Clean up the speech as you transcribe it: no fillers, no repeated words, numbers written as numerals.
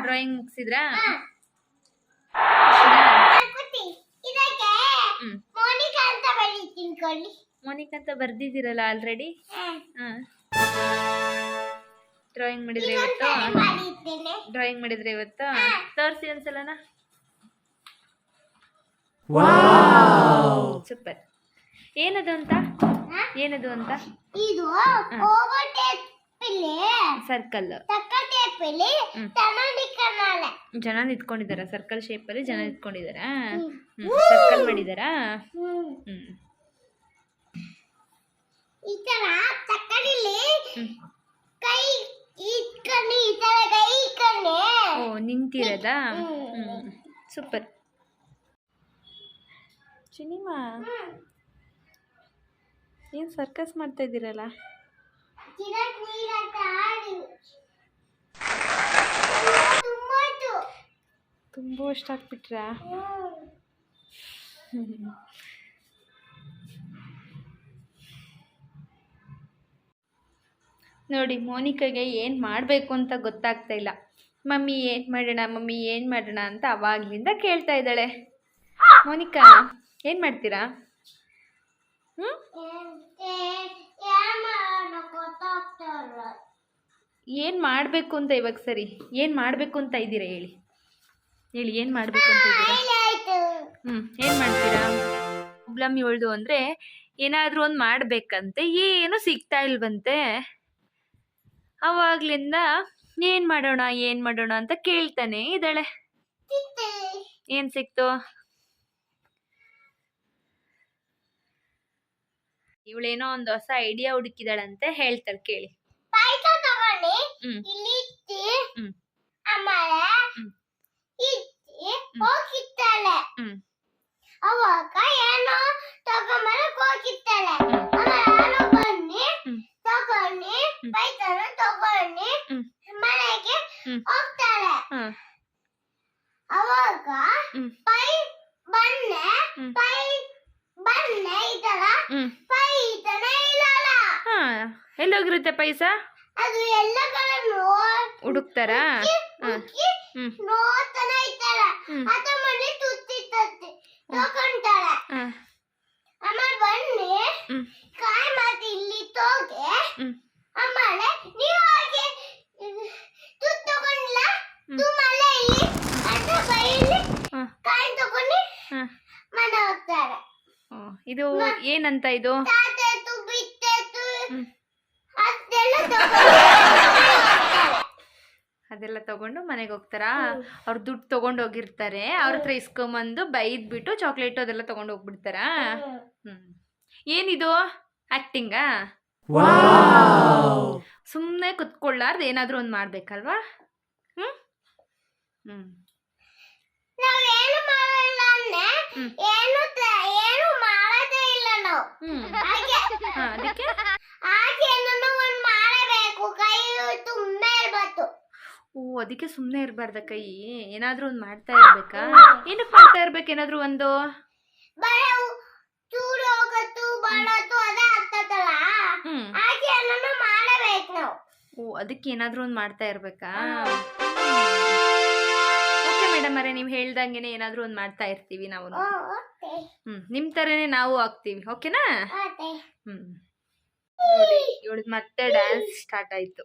Drawing ಮುಗಿಸಿದ್ರಾ? Monika ಅಂತ ಬರ್ದಿದ್ದೀರಲ್ಲ already. Drawing ಮಾಡಿದ್ರೆ ಇವತ್ತು ತೋರಿಸಿ ಒಂದ್ಸಲನಾ. ಸೂಪರ್. ಏನದು ಅಂತ ಸರ್ಕಲ್. ಜನ ನಿಂತ್ಕೊಂಡಿದಾರ ಸರ್ಕಲ್ ಶೇಪ್ ಅಲ್ಲಿ. ಜನ ನಿಂತ್ಕೊಂಡಿದಾರ. ಸರ್ಕಲ್ ಮಾಡಿದಾರಾ? ಓ ನಿಂತಿರೋದಾ? ಸೂಪರ್. ಚಿನಿಮಾ ಏನ್ ಸರ್ಕಸ್ ಮಾಡ್ತಾ ಇದ್ದೀರಲ್ಲ? ತುಂಬಾ ಇಷ್ಟ ಆಗ್ಬಿಟ್ರಾ? ನೋಡಿ, ಮೋನಿಕಾಗೆ ಏನು ಮಾಡಬೇಕು ಅಂತ ಗೊತ್ತಾಗ್ತಾ ಇಲ್ಲ. ಮಮ್ಮಿ ಏನು ಮಾಡೋಣ ಅಂತ ಅವಾಗ್ಲಿಂದ ಕೇಳ್ತಾ ಇದ್ದಾಳೆ. ಮೋನಿಕಾ ಏನು ಮಾಡ್ತೀರಾ? ಏನು ಮಾಡಬೇಕು ಅಂತ ಇವಾಗ ಸರಿ ಏನು ಮಾಡಬೇಕು ಅಂತ ಇದ್ದೀರಾ? ಹೇಳಿ ಏನು ಮಾಡಬೇಕು ಅಂತ ಇದ್ದೀರಾ? ಏನು ಮಾಡ್ತೀರಾ? ಪ್ರಾಬ್ಲಮ್ ಹೇಳ್ದು ಅಂದರೆ ಏನಾದರೂ ಒಂದು ಮಾಡಬೇಕಂತೆ, ಏನು ಸಿಗ್ತಾ ಇಲ್ವಂತೆ. ಅವಾಗ್ಲಿಂದ ಏನು ಮಾಡೋಣ ಅಂತ ಕೇಳ್ತಾನೆ ಇದ್ದಾಳೆ. ಏನು ಸಿಕ್ತು? ಇವಳೇನೋ ಒಂದು ಹೊಸ ಐಡಿಯಾ ಹುಡುಕಿದಾಳಂತೆ, ಹೇಳ್ತಾಳೆ ಕೇಳಿ. ಅವಾಗ ಏನೋ ತಗೊಂಬರಕ್ ಹೋಗಿರ್ತಾಳೆ. ತಗೊಂಡು ಪೈತನ ತಗೊಂಡು ಮನೆಗೆ ಹೋಗ್ತಾಳೆ. ಅವಾಗ ಪೈ ಬನ್ನೆ ಇದಲ್ಲ, ಪೈತನ ಇಲ್ಲಲ್ಲ. ಎಲ್ಲೋಗಿರುತ್ತೆ ಪೈಸಾ? ಅದು ಎಲ್ಲ ಕಡೆ ಹುಡುಕ್ತಾರ. ನೋಡ್ತಾನ ಇರ್ತಾಳೆ. ಅದ ಮನೆ ತುತ್ತಿತ್ತಂತೆ ತಗೊಂತಾಳೆ. ಆಮೇಲೆ ಬನ್ನಿ ಕಾಯಿ ಮಾತಿ ಇಲ್ಲಿ ತೋಗೆ. ಆಮೇಲೆ ನೀವು ಹಾಗೆ ತುತ್ತು ತಗೊಂಡಿಲ್ಲ, ತುಮಲ್ಲ ಇಲ್ಲಿ ಅಂತ ಬೈಲಿ ಕಾಯಿ ತಗೊಂಡು ಮನೆ ಹೋಗ್ತಾರೆ. ಇದು ಏನಂತ ಇದು? ತಾತೇತು ಬಿತ್ತೇತು ಅದೆಲ್ಲ ತಗೊಂಡು ಮನೆಗೆ ಹೋಗ್ತಾರಾ? ಅವ್ರು ದುಡ್ಡು ತಗೊಂಡು ಹೋಗಿರ್ತಾರೆ, ಅವ್ರ ಹತ್ರ ಇಸ್ಕೊಂಬಂದು ಬೈದ್ಬಿಟ್ಟು ಚಾಕ್ಲೇಟು ಅದೆಲ್ಲ ತಗೊಂಡು ಹೋಗ್ಬಿಡ್ತಾರಾ? ಏನಿದು ಆಕ್ಟಿಂಗಾ? ಸುಮ್ಮನೆ ಕುತ್ಕೊಳ್ಳಾರ್ದು ಏನಾದರೂ ಒಂದು ಮಾಡ್ಬೇಕಲ್ವಾ? ನಾವೇನು ಮಾಡಲ್ಲ ಅಂದ್ರೆ ಏನು ಮಾಡೋದೇ ಇಲ್ಲ ನಾವು. ಅದಕ್ಕೆ ಹಾಗೇನೋ ಒಂದು ಮಾಡಬೇಕು, ಕೈ ತುಂಬಾ ಇರ್ಬೇಕು. ಅದಕ್ಕೆ ಸುಮ್ಮನೆ ಇರಬಾರ್ದ ಕೈ? ಏನಾದರೂ ಒಂದು ಮಾಡ್ತಾ ಇರ್ಬೇಕಾ? ಏನಕ್ಕೆ ಮಾಡ್ತಾ ಇರ್ಬೇಕು? ಏನಾದರೂ ಒಂದು ಚೂರು ಹೋಗತ್ತು ಬಡತ್ತು ಅದೇ ಆಗ್ತದಲ್ಲ, ಹಾಗೇನೋ ಮಾಡಬೇಕು ನಾವು. ಅದಕ್ಕೆ ಏನಾದರೂ ಒಂದು ಮಾಡ್ತಾ ಇರ್ಬೇಕಾ? ಓಕೆ ಮೇಡಮ್ ಅವರೇ, ನೀವು ಹೇಳ್ದಂಗೆನೆ ಏನಾದರೂ ಒಂದು ಮಾಡ್ತಾ ಇರ್ತೀವಿ ನಾವು. ನಿಮ್ಮ ಥರನೇ ನಾವು ಆಗ್ತೀವಿ. ಓಕೆನಾ? ನೋಡಿ, ಇವಳು ಮತ್ತೆ ಡ್ಯಾನ್ಸ್ ಸ್ಟಾರ್ಟ್ ಆಯಿತು.